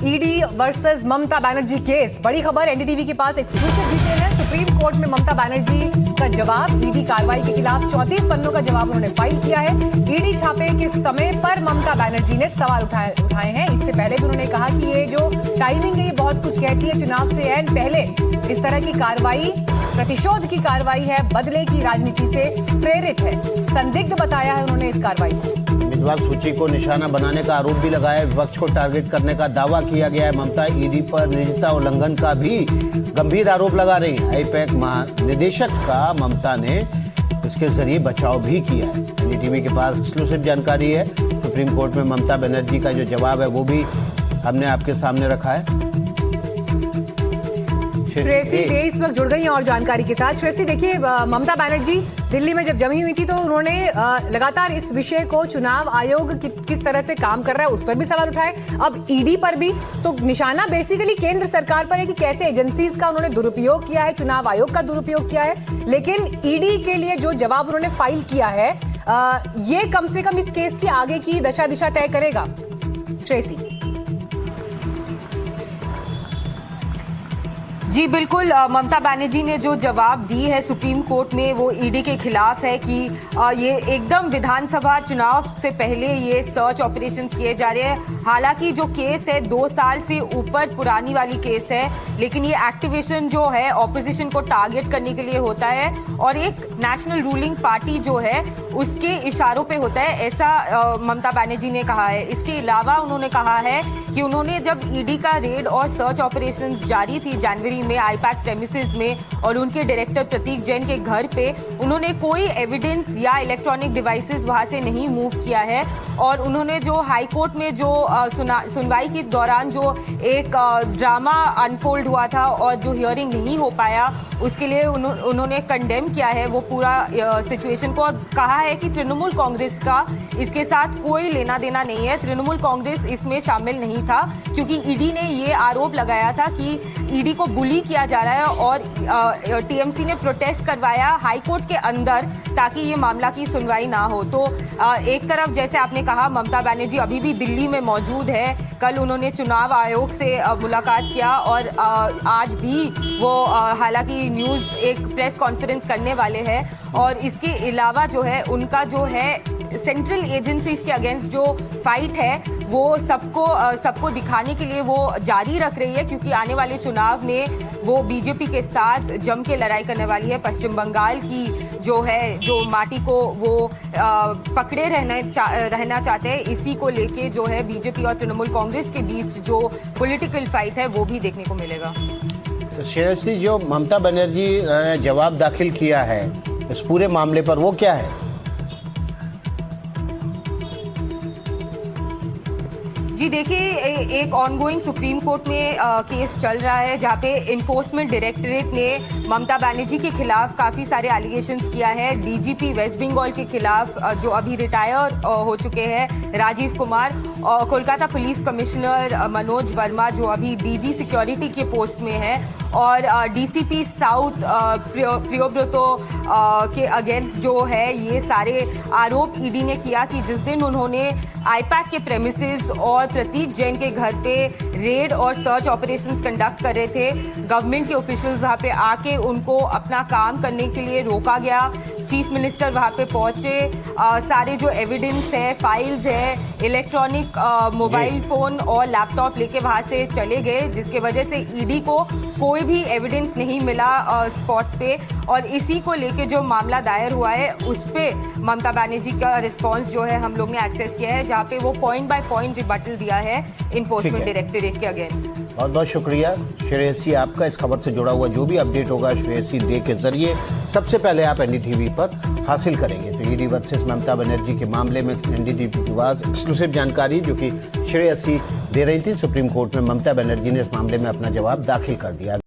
ED versus Mamata Banerjee case, बड़ी खबर NDTV के पास एक्सक्लूसिव डिटेल है। सुप्रीम कोर्ट में ममता बनर्जी का जवाब, ईडी कार्रवाई के खिलाफ 34 पन्नों का जवाब उन्होंने फाइल किया है। ईडी छापे के समय पर ममता बनर्जी ने सवाल उठाए हैं। इससे पहले भी उन्होंने कहा कि ये जो टाइमिंग है ये बहुत कुछ कहती है। चुनाव से ऐन पहले इस तरह की कार्रवाई प्रतिशोध की कार्रवाई है, बदले की राजनीति से प्रेरित है। संदिग्ध बताया है उन्होंने इस कार्रवाई को। उम्मीदवार सूची को निशाना बनाने का आरोप भी लगाया, विपक्ष को टारगेट करने का दावा किया गया है। ममता ईडी पर निजता उल्लंघन का भी गंभीर आरोप लगा रही है। आईपैक महानिदेशक का ममता ने इसके जरिए बचाव भी किया है। एनडीटीवी के पास एक्सक्लूसिव जानकारी है। सुप्रीम कोर्ट में ममता बनर्जी का जो जवाब है वो भी हमने आपके सामने रखा है। श्रेयसी डे इस वक्त जुड़ गई हैं और जानकारी के साथ। श्रेयसी, देखिए, ममता बनर्जी दिल्ली में जब जमी हुई थी तो उन्होंने लगातार इस विषय को, चुनाव आयोग किस तरह से काम कर रहा है उस पर भी सवाल उठाए, अब ईडी पर भी। तो निशाना बेसिकली केंद्र सरकार पर है कि कैसे एजेंसीज का उन्होंने दुरुपयोग किया है, चुनाव आयोग का दुरुपयोग किया है। लेकिन ईडी के लिए जो जवाब उन्होंने फाइल किया है, ये कम से कम इस केस की आगे की दशा दिशा तय करेगा। श्रेयसी जी बिल्कुल, ममता बनर्जी ने जो जवाब दी है सुप्रीम कोर्ट में वो ईडी के खिलाफ है कि ये एकदम विधानसभा चुनाव से पहले ये सर्च ऑपरेशंस किए जा रहे हैं। हालांकि जो केस है 2 साल से ऊपर पुरानी वाली केस है, लेकिन ये एक्टिवेशन जो है ऑपोजिशन को टारगेट करने के लिए होता है और एक नेशनल रूलिंग पार्टी जो है उसके इशारों पे होता है, ऐसा ममता बनर्जी ने कहा है। इसके अलावा उन्होंने कहा है कि उन्होंने जब ईडी का रेड और सर्च ऑपरेशंस जारी थी जनवरी में आईपैक प्रेमिसेस में और उनके डायरेक्टर प्रतीक जैन के घर पे, उन्होंने कोई एविडेंस या इलेक्ट्रॉनिक डिवाइसेस वहां से नहीं मूव किया है। और उन्होंने जो हाई कोर्ट में जो सुनवाई के दौरान जो एक ड्रामा अनफोल्ड हुआ था और जो हियरिंग नहीं हो पाया, उसके लिए उन्होंने कंडेम किया है वो पूरा सिचुएशन को और कहा है कि तृणमूल कांग्रेस का इसके साथ कोई लेना देना नहीं है। तृणमूल कांग्रेस इसमें शामिल नहीं था क्योंकि ईडी ने ये आरोप लगाया था कि ईडी को बुली किया जा रहा है और टीएमसी ने प्रोटेस्ट करवाया हाई कोर्ट के अंदर ताकि ये मामला की सुनवाई ना हो। तो एक तरफ जैसे आपने कहा ममता बनर्जी अभी भी दिल्ली में मौजूद है। कल उन्होंने चुनाव आयोग से मुलाकात किया और आज भी वो हालांकि न्यूज़ एक प्रेस कॉन्फ्रेंस करने वाले हैं। और इसके अलावा जो है उनका जो है सेंट्रल एजेंसीज के अगेंस्ट जो फाइट है वो सबको दिखाने के लिए वो जारी रख रही है, क्योंकि आने वाले चुनाव में वो बीजेपी के साथ जम के लड़ाई करने वाली है। पश्चिम बंगाल की जो है जो माटी को वो पकड़े रहना चाहते हैं, इसी को लेके जो है बीजेपी और तृणमूल कांग्रेस के बीच जो पॉलिटिकल फाइट है वो भी देखने को मिलेगा। तो श्रेयसी, जो ममता बनर्जी ने जवाब दाखिल किया है इस पूरे मामले पर, वो क्या है? जी देखिए, एक ऑनगोइंग सुप्रीम कोर्ट में केस चल रहा है जहां पे इन्फोर्समेंट डायरेक्टरेट ने ममता बनर्जी के खिलाफ काफ़ी सारे एलिगेशंस किया है। डीजीपी वेस्ट बंगाल के खिलाफ जो अभी रिटायर हो चुके हैं राजीव कुमार, और कोलकाता पुलिस कमिश्नर मनोज वर्मा जो अभी डीजी सिक्योरिटी के पोस्ट में है, और डीसीपी साउथ प्रियोव्रतो के अगेंस्ट जो है ये सारे आरोप ईडी ने किया कि जिस दिन उन्होंने आईपैक के प्रेमिसेस और प्रतीक जैन के घर पे रेड और सर्च ऑपरेशंस कंडक्ट कर रहे थे, गवर्नमेंट के ऑफिशियल्स वहाँ पे आके उनको अपना काम करने के लिए रोका गया। चीफ मिनिस्टर वहाँ पे पहुँचे, सारे जो एविडेंस है, फाइल्स है, इलेक्ट्रॉनिक मोबाइल फ़ोन और लैपटॉप लेके वहाँ से चले गए, जिसके वजह से ईडी को कोई भी एविडेंस नहीं मिला स्पॉट पे। और इसी को लेके जो मामला दायर हुआ है उस पे ममता बनर्जी का रिस्पांस जो है हम लोग ने एक्सेस किया है, जहाँ पे वो पॉइंट बाय पॉइंट रिबटल दिया है इन्फोर्समेंट डायरेक्टरेट के अगेंस्ट। बहुत बहुत शुक्रिया श्रेयसी, आपका इस खबर से जुड़ा हुआ जो भी अपडेट होगा श्रेयसी डे के जरिए सबसे पहले आप एनडीटीवी पर हासिल करेंगे। तो ईडी वर्सेस ममता बनर्जी के मामले में एनडीटीवी के पास एक्सक्लूसिव जानकारी जो कि श्रेयसी दे रही थी। सुप्रीम कोर्ट में ममता बनर्जी ने इस मामले में अपना जवाब दाखिल कर दिया।